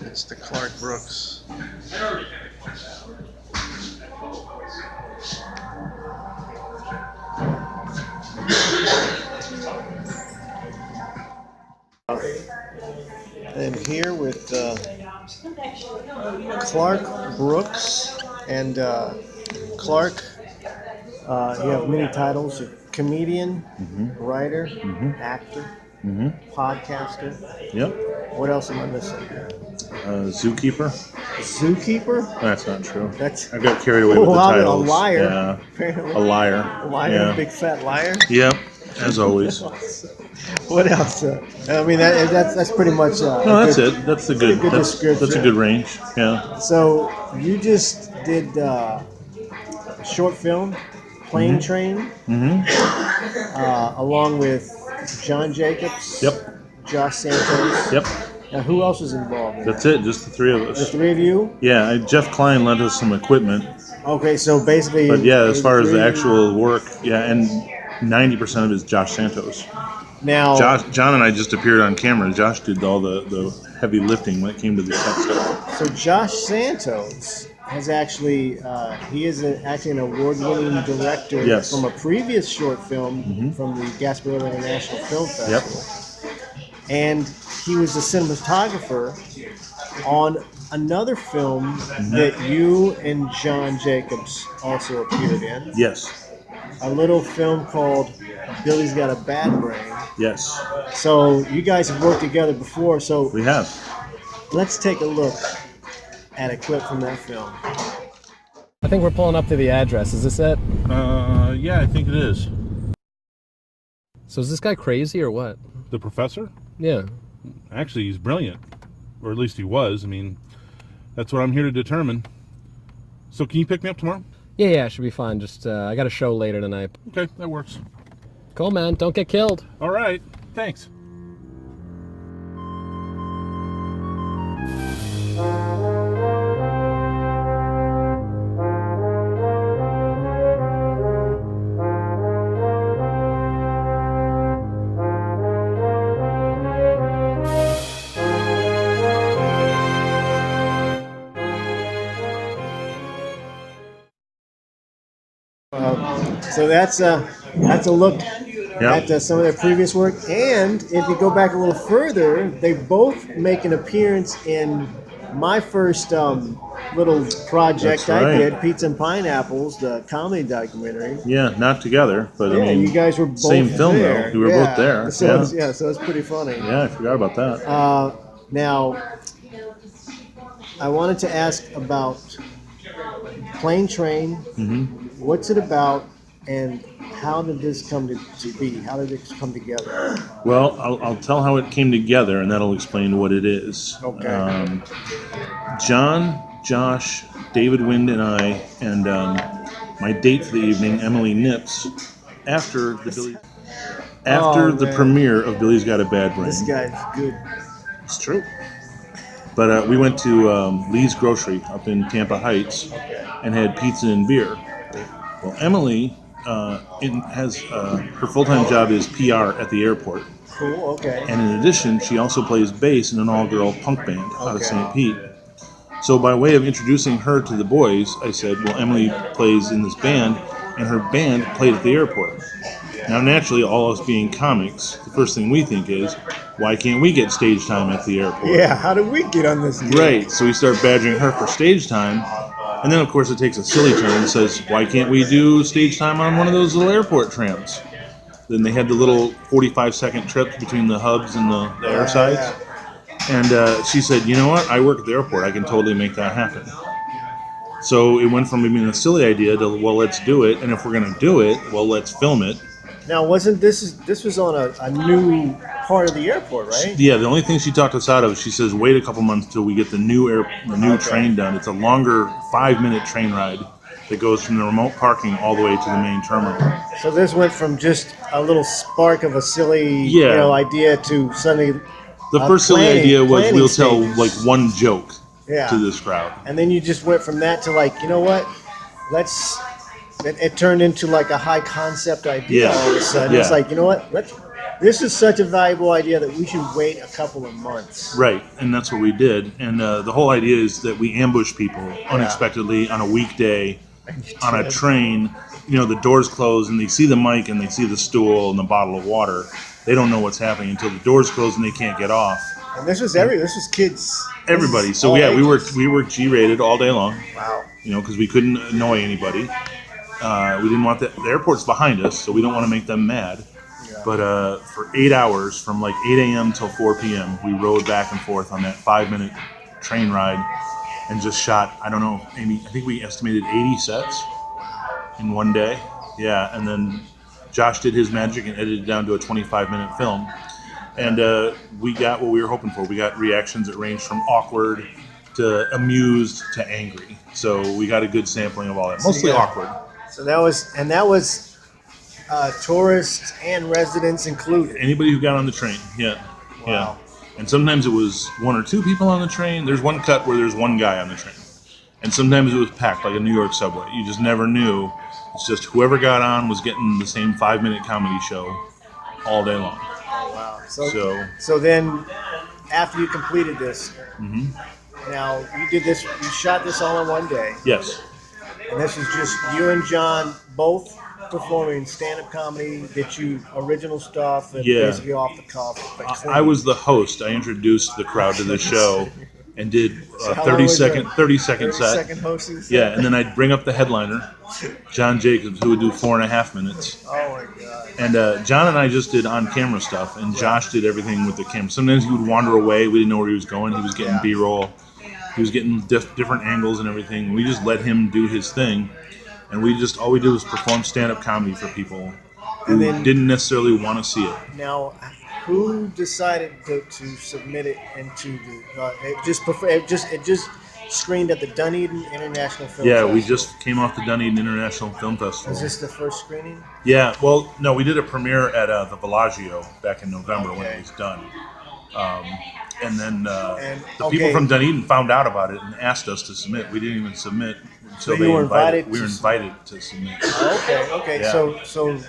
It's the Clark Brooks. I'm here with Clark Brooks, and Clark, you have many titles: you're comedian, writer, actor, podcaster. Yep. What else am I missing? Zookeeper. Zookeeper? That's not true. I got carried away with the titles. A liar. Yeah. Apparently. A liar. A liar, yeah. A big fat liar. Yep. As always. What else? I mean, that's pretty much. No, that's it. That's the good. Description. That's a good range. Yeah. So you just did a short film, Plane Train, along with John Jacobs. Yep. Josh Santos. Yep. Now, who else was involved? That's it. Just the three of us. The three of you? Yeah. Jeff Klein lent us some equipment. Okay, so basically. But yeah, as far as the actual work, yeah, and 90% of it is Josh Santos. Now, John and I just appeared on camera. Josh did all the heavy lifting when it came to the tech stuff. So Josh Santos has actually, he is actually an award-winning director from a previous short film from the Gasparilla International Film Festival. Yep. And he was a cinematographer on another film that you and John Jacobs also appeared in. Yes. A little film called Billy's Got a Bad Brain. Yes. So you guys have worked together before. So we have. Let's take a look at a clip from that film. I think we're pulling up to the address. Is this it? Yeah, I think it is. So is this guy crazy or what? The professor? Yeah. Actually, he's brilliant. Or at least he was. I mean, that's what I'm here to determine. So can you pick me up tomorrow? Yeah, it should be fine. Just, I got a show later tonight. Okay, that works. Cool, man. Don't get killed. All right. Thanks. So that's a look at some of their previous work. And if you go back a little further, they both make an appearance in my first little project I did, Pizza and Pineapples, the comedy documentary. Yeah, not together, but I mean, you guys were both same film there. though. We were both there. So so it's pretty funny. Yeah, I forgot about that. Now, I wanted to ask about Plane Train. What's it about, and how did this come to be? How did it come together? Well, I'll tell how it came together, and that'll explain what it is. Okay. John, Josh, David Wind, and I, and my date for the evening, Emily Nips, after the premiere of Billy's Got a Bad Brain. This guy's good. It's true. But we went to Lee's Grocery up in Tampa Heights and had pizza and beer. Well, Emily has her full-time job is PR at the airport. Cool, okay. And in addition, she also plays bass in an all-girl punk band out of St. Pete. So by way of introducing her to the boys, I said, well, Emily plays in this band, and her band played at the airport. Now, naturally, all us being comics, the first thing we think is, why can't we get stage time at the airport? Yeah, how do we get on this gig? Right, so we start badgering her for stage time. And then, of course, it takes a silly turn and says, why can't we do stage time on one of those little airport trams? Then they had the little 45-second trips between the hubs and the air sides. And she said, you know what? I work at the airport. I can totally make that happen. So it went from being a silly idea to, well, let's do it. And if we're going to do it, well, let's film it. Now, wasn't this was on a new part of the airport, right? Yeah, the only thing she talked us out of, she says, wait a couple months till we get the new train done. It's a longer 5-minute train ride that goes from the remote parking all the way to the main terminal. So this went from just a little spark of a silly idea to suddenly the first silly idea was we'll tell like one joke yeah. to this crowd. And then you just went from that to like, you know what? It turned into like a high concept idea all of a sudden. Yeah. It's like, you know what? This is such a valuable idea that we should wait a couple of months. Right, and that's what we did. And the whole idea is that we ambush people unexpectedly on a weekday on a train. You know, the doors close and they see the mic and they see the stool and the bottle of water. They don't know what's happening until the doors close and they can't get off. And this was kids. Everybody. So all yeah, ages. we were G-rated all day long. Wow. You know, because we couldn't annoy anybody. We didn't want the airport's behind us, so we don't want to make them mad. Yeah. But for 8 hours, from like 8 a.m. till 4 p.m., we rode back and forth on that 5-minute train ride and just shot, I don't know, Amy, I think we estimated 80 sets in one day. Yeah, and then Josh did his magic and edited it down to a 25-minute film. And we got what we were hoping for. We got reactions that ranged from awkward to amused to angry. So we got a good sampling of all that. Mostly awkward. So that was tourists and residents included. Anybody who got on the train, yeah. Wow. Yeah. And sometimes it was 1 or 2 people on the train. There's one cut where there's one guy on the train. And sometimes it was packed like a New York subway. You just never knew. It's just whoever got on was getting the same 5-minute comedy show all day long. Oh, wow. So then, after you completed this, now you did this, you shot this all in one day. Yes. And this is just you and John both performing stand-up comedy, get you original stuff, and basically off the cuff. I was the host. I introduced the crowd to the show and did a 30-second set. Hosting set? Yeah, and then I'd bring up the headliner, John Jacobs, who would do 4.5 minutes. Oh my God. And John and I just did on-camera stuff, and Josh did everything with the camera. Sometimes he would wander away. We didn't know where he was going. He was getting B-roll. He was getting different angles and everything. We just let him do his thing, and all we did was perform stand-up comedy for people who didn't necessarily want to see it. Now, who decided to submit it into the? It just screened at the Dunedin International Film Festival. Yeah, we just came off the Dunedin International Film Festival. Was this the first screening? Yeah, well, no, we did a premiere at the Bellagio back in November when it was done. And then the people from Dunedin found out about it and asked us to submit. We didn't even submit until they invited. We were invited to submit. Okay. Yeah. So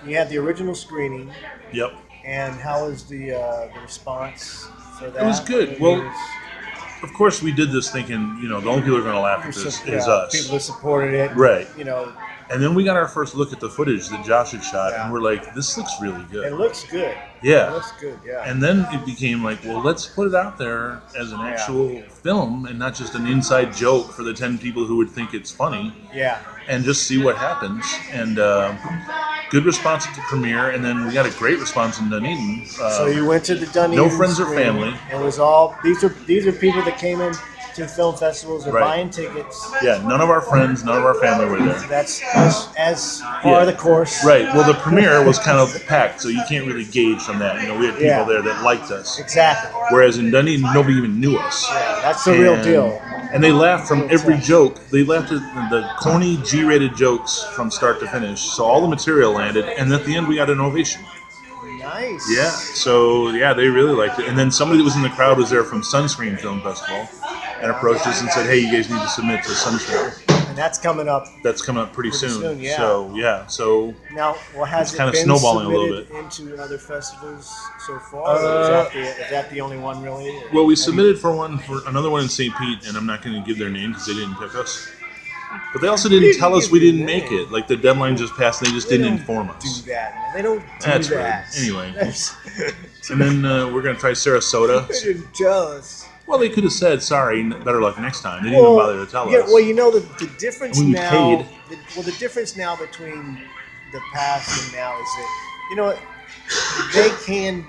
you had the original screening. Yep. And how was the response for that? It was good. Well, of course, we did this thinking, the only people who are going to laugh at this is us. People that supported it. Right. And then we got our first look at the footage that Josh had shot, and we're like, this looks really good. It looks good. Yeah. It looks good, yeah. And then it became like, well, let's put it out there as an actual film and not just an inside joke for the 10 people who would think it's funny. Yeah. And just see what happens. And good response at the premiere, and then we got a great response in Dunedin. So you went to the Dunedin. No friends or family. It was all these are people that came in to film festivals or buying tickets. Yeah, none of our friends, none of our family were there. That's as part of the course. Right. Well, the premiere was kind of packed, so you can't really gauge from that. We had people there that liked us. Exactly. Whereas in Dunedin, nobody even knew us. Yeah, that's the real deal. And they laughed from every joke. They laughed at the corny G-rated jokes from start to finish. So all the material landed, and at the end we got an ovation. Nice. Yeah. So they really liked it. And then somebody that was in the crowd was there from Sunscreen Film Festival and approached us and said, "Hey, you guys need to submit to Sunscreen." And that's coming up. That's coming up pretty soon. Yeah. So now, has it's it kind of been snowballing a little submitted bit into other festivals so far? Is that the only one really? Well, we submitted for another one in St. Pete, and I'm not going to give their name because they didn't pick us. But they also didn't tell us we didn't make it. Like the deadline just passed, and they just didn't inform us. Do that, man. They don't do That's that. Right. Anyway, and then we're going to try Sarasota. They didn't tell us. Well, they could have said, sorry, better luck next time. They didn't even bother to tell us. Well, the difference now. Paid. The difference now between the past and now is that,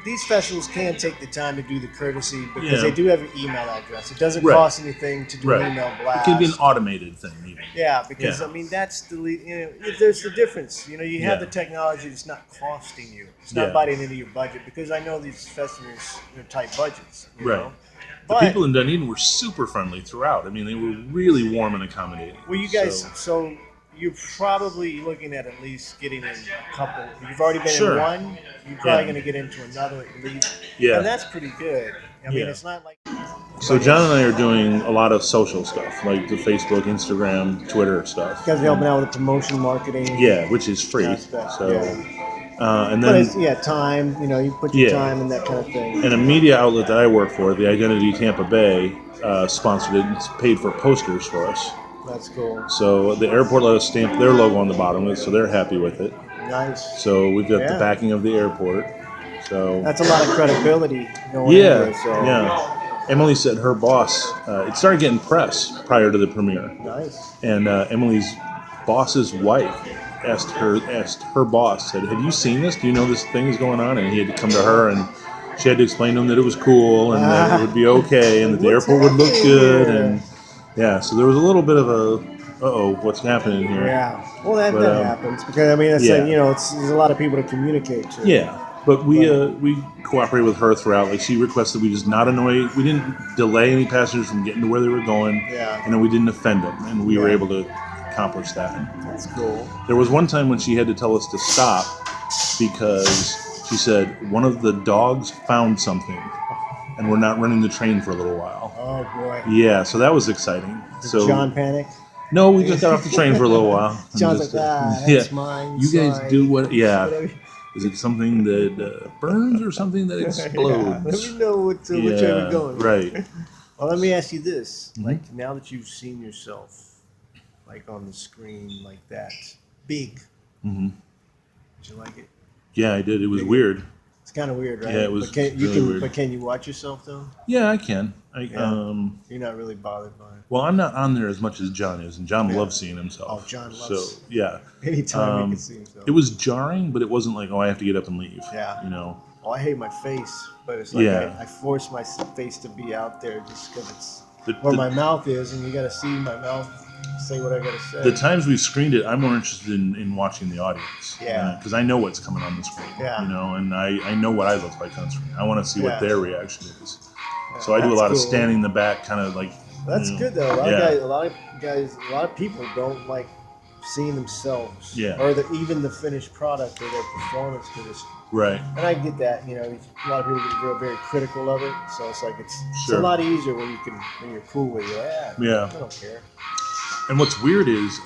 these festivals can take the time to do the courtessy because they do have an email address. It doesn't cost anything to do an email blast. It can be an automated thing, even. Yeah, because that's there's the difference. You have the technology that's not costing you. It's not biting into your budget because I know these festivals are tight budgets. You know? The people in Dunedin were super friendly throughout. I mean, they were really warm and accommodating. Well, you guys, so you're probably looking at least getting in a couple. You've already been in one. You're probably going to get into another at least. Yeah. And that's pretty good. I mean, it's not like... So John and I are doing a lot of social stuff, like the Facebook, Instagram, Twitter stuff. You guys are helping out with the promotion marketing. Yeah, which is free. And But then, it's, time. You put your time in that kind of thing. and a media outlet that I work for, the Identity Tampa Bay, sponsored it and paid for posters for us. That's cool. So the airport let us stamp their logo on the bottom of it, so they're happy with it. Nice. So we've got the backing of the airport. So that's a lot of credibility going into it. So. Yeah. Emily said her boss, it started getting press prior to the premiere. Nice. And Emily's boss's wife asked her boss, said, "Have you seen this? Do you know this thing is going on?" And he had to come to her, and she had to explain to him that it was cool and that it would be okay and that the airport would look good. And so there was a little bit of a, what's happening here? Yeah. Well, that happens because it's there's a lot of people to communicate to. Yeah. But we cooperated with her throughout. Like, she requested we just not annoy. We didn't delay any passengers from getting to where they were going. Yeah. And then we didn't offend them, and we were able to accomplish that. That's cool. There was one time when she had to tell us to stop because she said one of the dogs found something, and we're not running the train for a little while. Oh boy. Yeah. So that was exciting. Did John panic? No, we just got off the train for a little while. John's that's mine. You guys do what? Yeah. Is it something that burns or something that explodes? Let me know which way we're going. Right. Well, let me ask you this: Mm-hmm. like now that you've seen yourself, like on the screen, like that, big. Mm-hmm. Did you like it? Yeah, I did. It was weird. It's kind of weird, right? Yeah, it was weird. But can you watch yourself though? Yeah, I can. You're not really bothered by it. Well, I'm not on there as much as John is, and John loves seeing himself. Oh, John loves. So yeah. Anytime he can see himself. It was jarring, but it wasn't like, I have to get up and leave. Yeah. Oh, I hate my face, but it's like I force my face to be out there just because it's where my mouth is, and you got to see my mouth say what I got to say. The times we've screened it, I'm more interested in watching the audience. Yeah. Because I know what's coming on the screen. Yeah. And I know what I look like on screen. I want to see what their reaction is. Yeah, so I do a lot of standing in the back, kind of like. That's good though. A lot of people don't like seeing themselves. Yeah. Or even the finished product or their performance to this. Right. And I get that. A lot of people get very critical of it. So it's like it's a Sure. lot easier when you're cool with it. Yeah. I don't care. And what's weird is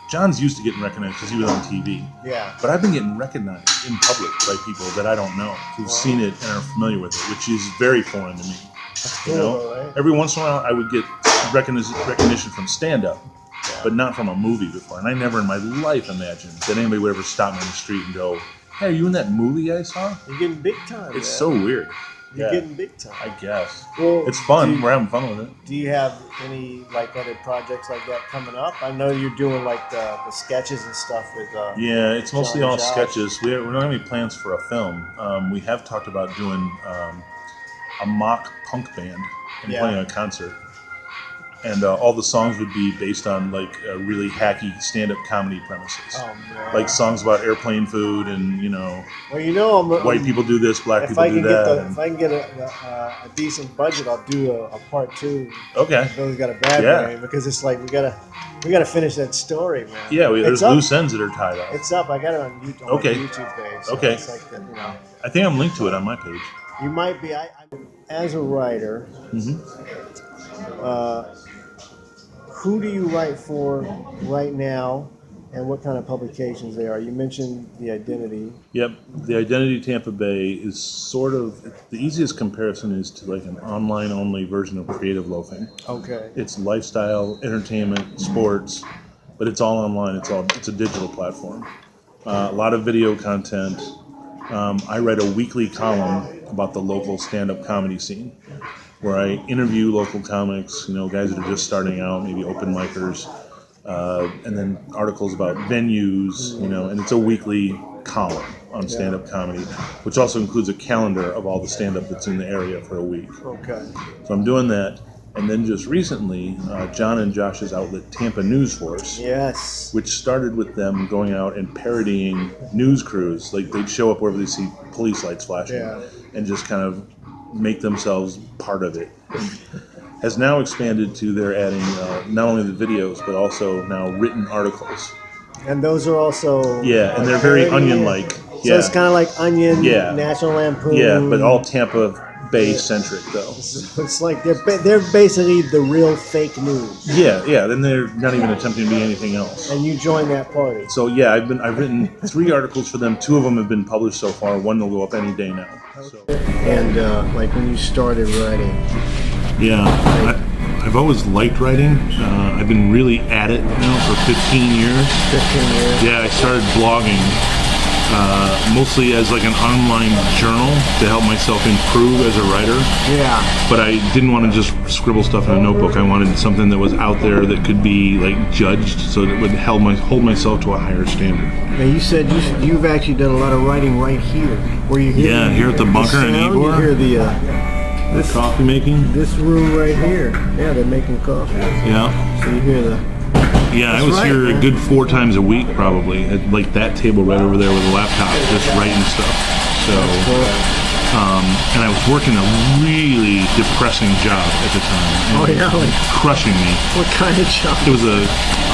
John's used to getting recognized because he was on TV. Yeah. But I've been getting recognized in public by people that I don't know who've seen it and are familiar with it, which is very foreign to me. That's cool, right? Every once in a while, I would get recognition from stand-up, but not from a movie before. And I never in my life imagined that anybody would ever stop me on the street and go, "Hey, are you in that movie I saw?" You're getting big time. It's so weird. You're getting big time. I guess. Well, it's fun. We're having fun with it. Do you have any other projects like that coming up? I know you're doing the sketches and stuff with. Yeah, it's mostly all Josh. sketches. We don't have any plans for a film. We have talked about doing a mock punk band and playing a concert. And all the songs would be based on really hacky stand-up comedy premises. Oh man! Like songs about airplane food and Well, white people do this, black people do that. If I can get a decent budget, I'll do a part 2. Okay. Billy's got a bad brain because it's like we gotta finish that story, man. Yeah, there's loose ends that are tied up. It's up. I got it on YouTube. On my YouTube page. So Okay. It's like that, I think I'm linked to it on my page. You might be. As a writer. Who do you write for right now, and what kind of publications they are? You mentioned The Identity. Yep, The Identity Tampa Bay is sort of the easiest comparison is to an online-only version of Creative Loafing. Okay. It's lifestyle, entertainment, sports, but it's all online. It's a digital platform. A lot of video content. I write a weekly column about the local stand-up comedy scene, where I interview local comics, guys that are just starting out, maybe open micers, and then articles about venues, and it's a weekly column on stand-up comedy, which also includes a calendar of all the stand-up that's in the area for a week. Okay. So I'm doing that, and then just recently, John and Josh's outlet, Tampa News Force, Yes. which started with them going out and parodying news crews. Like, they'd show up wherever they see police lights flashing, and just kind of make themselves part of it. Has now expanded to they're adding not only the videos but also now written articles. And those are also And they're very Onion-like. So it's kind of like Onion, Yeah. National Lampoon. Yeah, but all Tampa Bay-centric, though. It's like they're basically the real fake news. Yeah. Then they're not even attempting to be anything else. And you join that party. So yeah, I've written 3 articles for them. 2 of them have been published so far. 1 will go up any day now. So. And like when you started writing. Yeah, I've always liked writing. I've been really at it now for 15 years. 15 years. Yeah, I started blogging mostly as like an online journal to help myself improve as a writer. Yeah. But I didn't want to just scribble stuff in a notebook. I wanted something that was out there that could be like judged, so that it would hold myself to a higher standard. Now you said you've actually done a lot of writing right here, where you hear here at the bunker in Igor. You hear the coffee making. This room right here. Yeah, they're making coffee. Yeah. So you hear the. Yeah, I was here a good 4 times a week probably, at like that table right over there with a laptop, just writing stuff. So, and I was working a really depressing job at the time. Oh yeah, like crushing me. What kind of job? It was a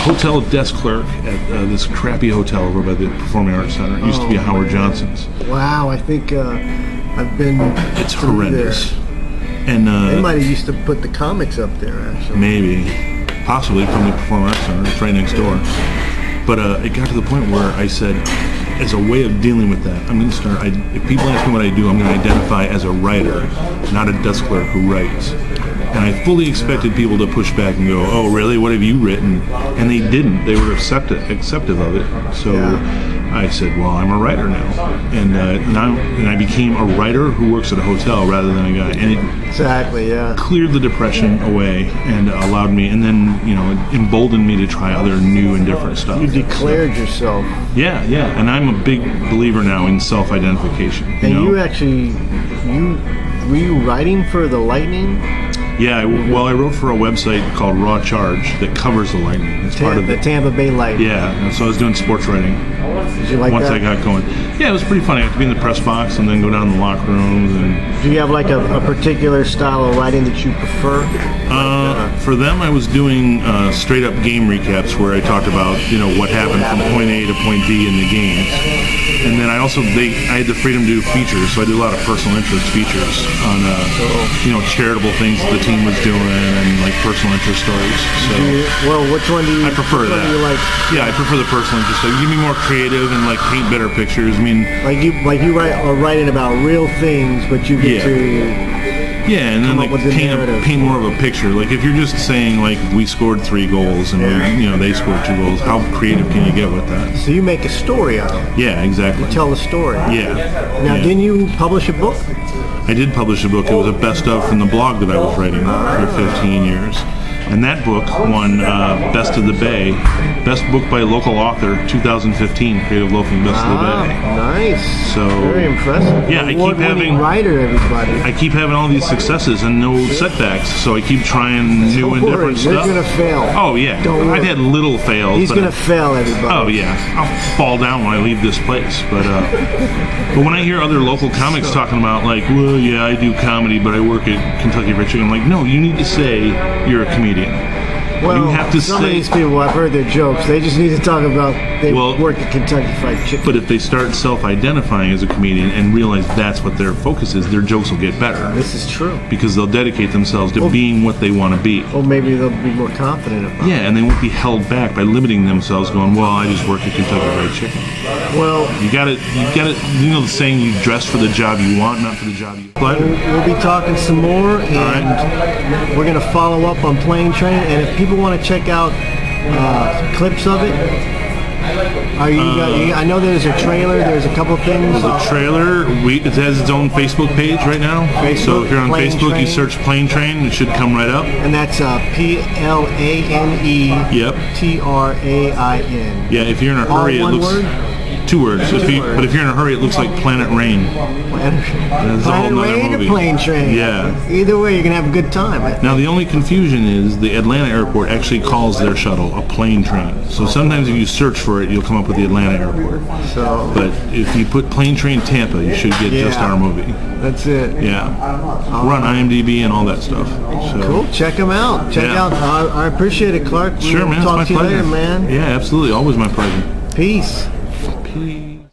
hotel desk clerk at this crappy hotel over by the Performing Arts Center. It used to be a Howard Johnson's. Wow, I think I've been. It's horrendous. And they might have used to put the comics up there actually. Maybe. Possibly from the Performing Arts Center. It's right next door. But it got to the point where I said, as a way of dealing with that, I'm going to start. If people ask me what I do, I'm going to identify as a writer, not a desk clerk who writes. And I fully expected people to push back and go, "Oh, really? What have you written?" And they didn't. They were acceptive of it. So I said, "Well, I'm a writer now," and I became a writer who works at a hotel rather than a guy. And it cleared the depression away and allowed me, and then it emboldened me to try other new and different stuff. You declared yourself. Yeah, and I'm a big believer now in self-identification. And you actually, were you writing for the Lightning? Yeah, I wrote for a website called Raw Charge that covers the Lightning. It's part of the Tampa Bay Lightning. Yeah, so I was doing sports writing. Did you like once that? I got going? Yeah, it was pretty funny. I had to be in the press box and then go down to the locker rooms. And do you have like a particular style of writing that you prefer? For them, I was doing straight up game recaps where I talked about what happened from point A to point B in the games. And then I had the freedom to do features, so I did a lot of personal interest features on charitable things that the team was doing and like personal interest stories. So which one do you? I prefer that. Do you like? Yeah, I prefer the personal interest. Like, give me more creative and like paint better pictures. I mean, you are writing about real things, but you get to. Yeah, and then like paint more of a picture. Like if you're just saying like we scored 3 goals and they scored 2 goals, how creative can you get with that? So you make a story out of it. Yeah, exactly. You tell the story. Yeah. Now, didn't you publish a book? I did publish a book. It was a best of from the blog that I was writing for 15 years. And that book won Best of the Bay, Best Book by a Local Author, 2015, Creative Loafing Best of the Bay. Nice. So very impressive. Yeah, I keep having writer, everybody. I keep having all these successes and no setbacks, so I keep trying new and different stuff. You're gonna fail. Oh yeah, I've had little fails. He's gonna fail, everybody. Oh yeah, I'll fall down when I leave this place. But when I hear other local comics talking about like, well, yeah, I do comedy, but I work at Kentucky Fried Chicken, I'm like, no, you need to say you're a comedian. Well, you have to some of these people, I've heard their jokes. They just need to talk about they work at Kentucky Fried Chicken. But if they start self-identifying as a comedian and realize that's what their focus is, their jokes will get better. This is true. Because they'll dedicate themselves to being what they want to be. Or maybe they'll be more confident about it. Yeah, and they won't be held back by limiting themselves going, well, I just work at Kentucky Fried Chicken. Well, you got it, the saying, you dress for the job you want, not for the job you apply. We'll be talking some more, and we're going to follow up on Plane Train, and if people want to check out clips of it, I know there's a trailer, there's a couple things. The trailer, it has its own Facebook page right now. So if you're on Facebook, you search Plane Train, it should come right up. And that's PLANE TRAIN. Yeah, if you're in a hurry, it looks... Word? 2 words. But if you're in a hurry, it looks like Planet Rain. Planet Rain or Plane Train? Yeah. Either way, you're going to have a good time. Now, the only confusion is the Atlanta airport actually calls their shuttle a plane train. So sometimes if you search for it, you'll come up with the Atlanta airport. But if you put Plane Train Tampa, you should get just our movie. That's it. Yeah. We're on IMDb and all that stuff. So. Cool. Check them out. Check out. I appreciate it, Clark. Sure, man. Talk it's my to you pleasure. later, man. Yeah, absolutely. Always my pleasure. Peace.